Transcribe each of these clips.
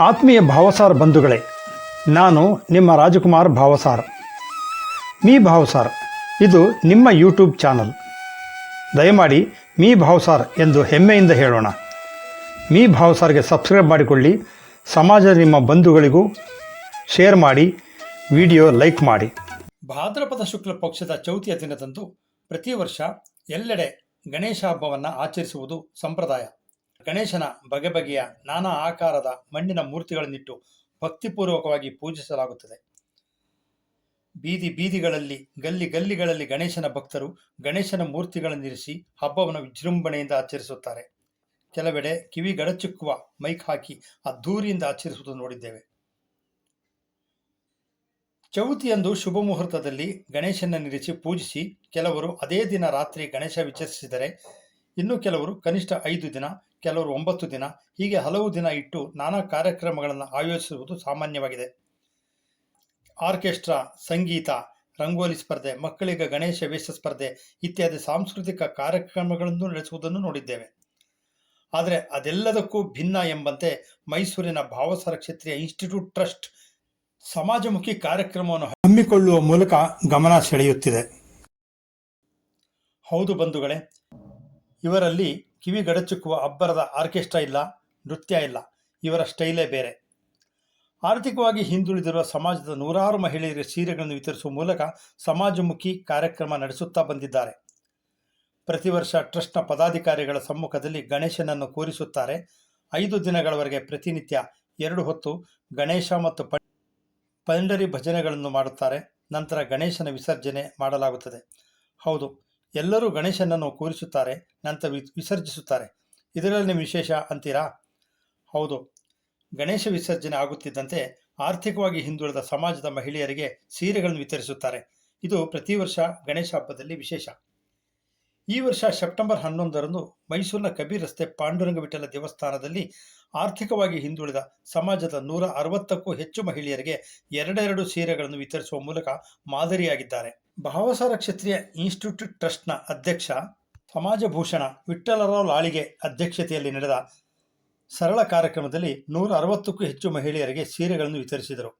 ಆತ್ಮೀಯ ಭಾವಸಾರ್ ಬಂಧುಗಳೇ, ನಾನು ನಿಮ್ಮ ರಾಜಕುಮಾರ್ ಭಾವಸಾರ್. ಮೀ ಭಾವಸಾರ್ ಇದು ನಿಮ್ಮ ಯೂಟ್ಯೂಬ್ ಚಾನಲ್. ದಯಮಾಡಿ ಮೀ ಭಾವಸಾರ್ ಎಂದು ಹೆಮ್ಮೆಯಿಂದ ಹೇಳೋಣ. ಮೀ ಭಾವಸಾರ್ಗೆ ಸಬ್ಸ್ಕ್ರೈಬ್ ಮಾಡಿಕೊಳ್ಳಿ. ಸಮಾಜದ ನಿಮ್ಮ ಬಂಧುಗಳಿಗೂ ಶೇರ್ ಮಾಡಿ, ವಿಡಿಯೋ ಲೈಕ್ ಮಾಡಿ. ಭಾದ್ರಪದ ಶುಕ್ಲ ಪಕ್ಷದ ಚೌತಿಯ ದಿನದಂದು ಪ್ರತಿ ವರ್ಷ ಎಲ್ಲೆಡೆ ಗಣೇಶ ಹಬ್ಬವನ್ನು ಆಚರಿಸುವುದು ಸಂಪ್ರದಾಯ. ಗಣೇಶನ ಬಗೆ ಬಗೆಯ ನಾನಾ ಆಕಾರದ ಮಣ್ಣಿನ ಮೂರ್ತಿಗಳನ್ನಿಟ್ಟು ಭಕ್ತಿಪೂರ್ವಕವಾಗಿ ಪೂಜಿಸಲಾಗುತ್ತದೆ. ಬೀದಿ ಬೀದಿಗಳಲ್ಲಿ ಗಲ್ಲಿಗಳಲ್ಲಿ ಗಣೇಶನ ಭಕ್ತರು ಗಣೇಶನ ಮೂರ್ತಿಗಳನ್ನಿರಿಸಿ ಹಬ್ಬವನ್ನು ವಿಜೃಂಭಣೆಯಿಂದ ಆಚರಿಸುತ್ತಾರೆ. ಕೆಲವೆಡೆ ಕಿವಿ ಗಡಚಿಕ್ಕುವ ಮೈಕ್ ಹಾಕಿ ಅದ್ಧೂರಿಯಿಂದ ಆಚರಿಸುವುದು ನೋಡಿದ್ದೇವೆ. ಚೌತಿಯಂದು ಶುಭ ಮುಹೂರ್ತದಲ್ಲಿ ಗಣೇಶನನ್ನಿರಿಸಿ ಪೂಜಿಸಿ ಕೆಲವರು ಅದೇ ದಿನ ರಾತ್ರಿ ಗಣೇಶ ವಿಸರ್ಜಿಸಿದರೆ, ಇನ್ನು ಕೆಲವರು ಕನಿಷ್ಠ 5 ದಿನ, ಕೆಲವರು 9 ದಿನ, ಹೀಗೆ ಹಲವು ದಿನ ಇಟ್ಟು ನಾನಾ ಕಾರ್ಯಕ್ರಮಗಳನ್ನು ಆಯೋಜಿಸುವುದು ಸಾಮಾನ್ಯವಾಗಿದೆ. ಆರ್ಕೆಸ್ಟ್ರಾ, ಸಂಗೀತ, ರಂಗೋಲಿ ಸ್ಪರ್ಧೆ, ಮಕ್ಕಳಿಗೆ ಗಣೇಶ ವೇಷ ಸ್ಪರ್ಧೆ ಇತ್ಯಾದಿ ಸಾಂಸ್ಕೃತಿಕ ಕಾರ್ಯಕ್ರಮಗಳನ್ನು ನಡೆಸುವುದನ್ನು ನೋಡಿದ್ದೇವೆ. ಆದರೆ ಅದೆಲ್ಲದಕ್ಕೂ ಭಿನ್ನ ಎಂಬಂತೆ ಮೈಸೂರಿನ ಭಾವಸಾರ ಕ್ಷೇತ್ರೀಯ ಇನ್ಸ್ಟಿಟ್ಯೂಟ್ ಟ್ರಸ್ಟ್ ಸಮಾಜಮುಖಿ ಕಾರ್ಯಕ್ರಮವನ್ನು ಹಮ್ಮಿಕೊಳ್ಳುವ ಮೂಲಕ ಗಮನ ಸೆಳೆಯುತ್ತಿದೆ. ಹೌದು ಬಂಧುಗಳೇ, ಇವರಲ್ಲಿ ಕಿವಿ ಗಡಚಿಕ್ಕುವ ಅಬ್ಬರದ ಆರ್ಕೆಸ್ಟ್ರಾ ಇಲ್ಲ, ನೃತ್ಯ ಇಲ್ಲ. ಇವರ ಸ್ಟೈಲೇ ಬೇರೆ. ಆರ್ಥಿಕವಾಗಿ ಹಿಂದುಳಿದಿರುವ ಸಮಾಜದ ನೂರಾರು ಮಹಿಳೆಯರಿಗೆ ಸೀರೆಗಳನ್ನು ವಿತರಿಸುವ ಮೂಲಕ ಸಮಾಜಮುಖಿ ಕಾರ್ಯಕ್ರಮ ನಡೆಸುತ್ತಾ ಬಂದಿದ್ದಾರೆ. ಪ್ರತಿ ವರ್ಷ ಟ್ರಸ್ಟ್ನ ಪದಾಧಿಕಾರಿಗಳ ಸಮ್ಮುಖದಲ್ಲಿ ಗಣೇಶನನ್ನು ಕೂರಿಸುತ್ತಾರೆ. 5 ದಿನಗಳವರೆಗೆ ಪ್ರತಿನಿತ್ಯ 2 ಹೊತ್ತು ಗಣೇಶ ಮತ್ತು ಪಂಡರಿ ಭಜನೆಗಳನ್ನು ಮಾಡುತ್ತಾರೆ. ನಂತರ ಗಣೇಶನ ವಿಸರ್ಜನೆ ಮಾಡಲಾಗುತ್ತದೆ. ಹೌದು, ಎಲ್ಲರೂ ಗಣೇಶನನ್ನು ಕೂರಿಸುತ್ತಾರೆ, ನಂತರ ವಿಸರ್ಜಿಸುತ್ತಾರೆ. ಇದರಲ್ಲಿ ವಿಶೇಷ ಅಂತೀರಾ? ಹೌದು, ಗಣೇಶ ವಿಸರ್ಜನೆ ಆಗುತ್ತಿದ್ದಂತೆ ಆರ್ಥಿಕವಾಗಿ ಹಿಂದುಳಿದ ಸಮಾಜದ ಮಹಿಳೆಯರಿಗೆ ಸೀರೆಗಳನ್ನು ವಿತರಿಸುತ್ತಾರೆ. ಇದು ಪ್ರತಿ ವರ್ಷ ಗಣೇಶ ಹಬ್ಬದಲ್ಲಿ ವಿಶೇಷ. ಈ ವರ್ಷ ಸೆಪ್ಟೆಂಬರ್ 11ರಂದು ಮೈಸೂರಿನ ಕಬೀರ್ ರಸ್ತೆ ಪಾಂಡುರಂಗ ವಿಠಲ ದೇವಸ್ಥಾನದಲ್ಲಿ ಆರ್ಥಿಕವಾಗಿ ಹಿಂದುಳಿದ ಸಮಾಜದ 160ಕ್ಕೂ ಹೆಚ್ಚು ಮಹಿಳೆಯರಿಗೆ 2 ಸೀರೆಗಳನ್ನು ವಿತರಿಸುವ ಮೂಲಕ ಮಾದರಿಯಾಗಿದ್ದಾರೆ. ಭಾವಸಾರ ಕ್ಷೇತ್ರೀಯ ಇನ್ಸ್ಟಿಟ್ಯೂಟ್ ಟ್ರಸ್ಟ್ನ ಅಧ್ಯಕ್ಷ ಸಮಾಜಭೂಷಣ ವಿಠ್ಠಲರಾವ್ ಲಾಳಿಗೆ ಅಧ್ಯಕ್ಷತೆಯಲ್ಲಿ ನಡೆದ ಸರಳ ಕಾರ್ಯಕ್ರಮದಲ್ಲಿ 160ಕ್ಕೂ ಹೆಚ್ಚು ಮಹಿಳೆಯರಿಗೆ ಸೀರೆಗಳನ್ನು ವಿತರಿಸಿದರು.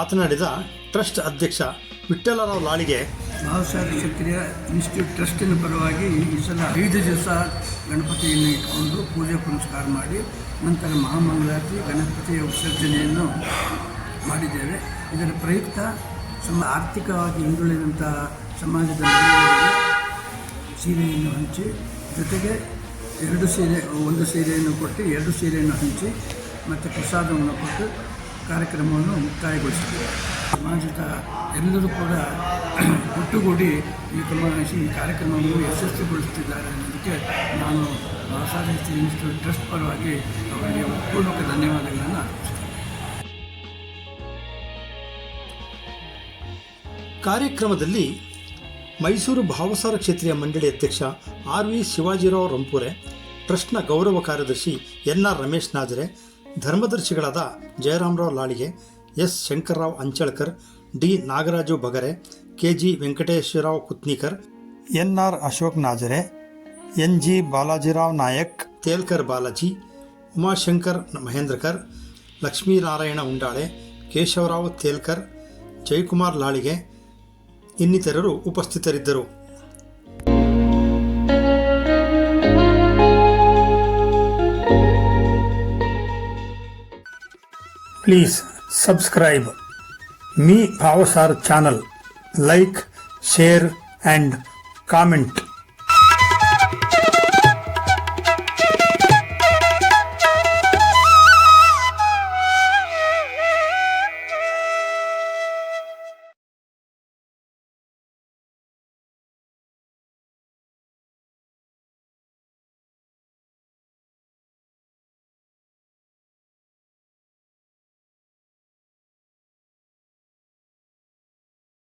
ಮಾತನಾಡಿದ ಟ್ರಸ್ಟ್ ಅಧ್ಯಕ್ಷ ವಿಠ್ಠಲರಾವ್ ಲಾಳಿಗೆ, ಭಾವಸಾರ ಕ್ಷತ್ರಿಯ ಇನ್ಸ್ಟಿಟ್ಯೂಟ್ ಟ್ರಸ್ಟಿನ ಪರವಾಗಿ ಈ ಸಲ 5 ದಿವಸ ಗಣಪತಿಯನ್ನು ಇಟ್ಕೊಂಡು ಪೂಜೆ ಪುನಸ್ಕಾರ ಮಾಡಿ ನಂತರ ಮಹಾಮಂಗಳಾರತಿ ಗಣಪತಿಯ ವಿಸರ್ಜನೆಯನ್ನು ಮಾಡಿದ್ದೇವೆ. ಇದರ ಪ್ರಯುಕ್ತ ಆರ್ಥಿಕವಾಗಿ ಹಿಂದುಳಿದಂಥ ಸಮಾಜದ ಮಹಿಳೆಯರಿಗೆ ಸೀರೆಯನ್ನು ಹಂಚಿ, ಜೊತೆಗೆ 2 ಸೀರೆ, 1 ಸೀರೆಯನ್ನು ಕೊಟ್ಟು 2 ಸೀರೆಯನ್ನು ಹಂಚಿ ಮತ್ತು ಪ್ರಸಾದವನ್ನು ಕೊಟ್ಟು ಕಾರ್ಯಕ್ರಮವನ್ನು ಮುಕ್ತಾಯಗೊಳಿಸಿದ್ದೇವೆ. ಸಮಾಜದ ಎಲ್ಲರೂ ಕೂಡ ಒಟ್ಟುಗೂಡಿ ಈ ಕಾರ್ಯಕ್ರಮವನ್ನು ಯಶಸ್ವಿಗೊಳಿಸುತ್ತಿದ್ದಾರೆ ಅನ್ನೋದಕ್ಕೆ ನಾನು ಭಾವಸಾರ ಇನ್ಸ್ಟಿಟ್ಯೂಟ್ ಟ್ರಸ್ಟ್ ಪರವಾಗಿ ಅವರಿಗೆ ಪೂರ್ವಕ ಧನ್ಯವಾದಗಳನ್ನು ಅರ್ಪಿಸುತ್ತೇನೆ. ಕಾರ್ಯಕ್ರಮದಲ್ಲಿ ಮೈಸೂರು ಭಾವಸಾರ ಕ್ಷೇತ್ರೀಯ ಮಂಡಳಿ ಅಧ್ಯಕ್ಷ RV ಶಿವಾಜಿರಾವ್ ರಂಪುರೆ, ಟ್ರಸ್ಟ್ನ ಗೌರವ ಕಾರ್ಯದರ್ಶಿ NR Ramesh ನಾಜರೆ, ಧರ್ಮದರ್ಶಿಗಳಾದ ಜಯರಾಮರಾವ್ ಲಾಳಿಗೆ, S Shankar Rao ಅಂಚಳ್ಕರ್, D Nagaraju ಬಗರೆ, KG ವೆಂಕಟೇಶ್ವರರಾವ್ ಕುತ್ನಿಕರ್, NR Ashok ನಾಜರೆ, NG Balajirao Nayak, Telkar Balaji, Umashankar Mahendrakar, Lakshminarayana ಉಂಡಾಳೆ, Keshav Rao Telkar, Jayakumar ಲಾಳಿಗೆ ಇನ್ನಿತರರು ಉಪಸ್ಥಿತರಿದ್ದರು. Please subscribe me Bhavsar channel, like, share and comment.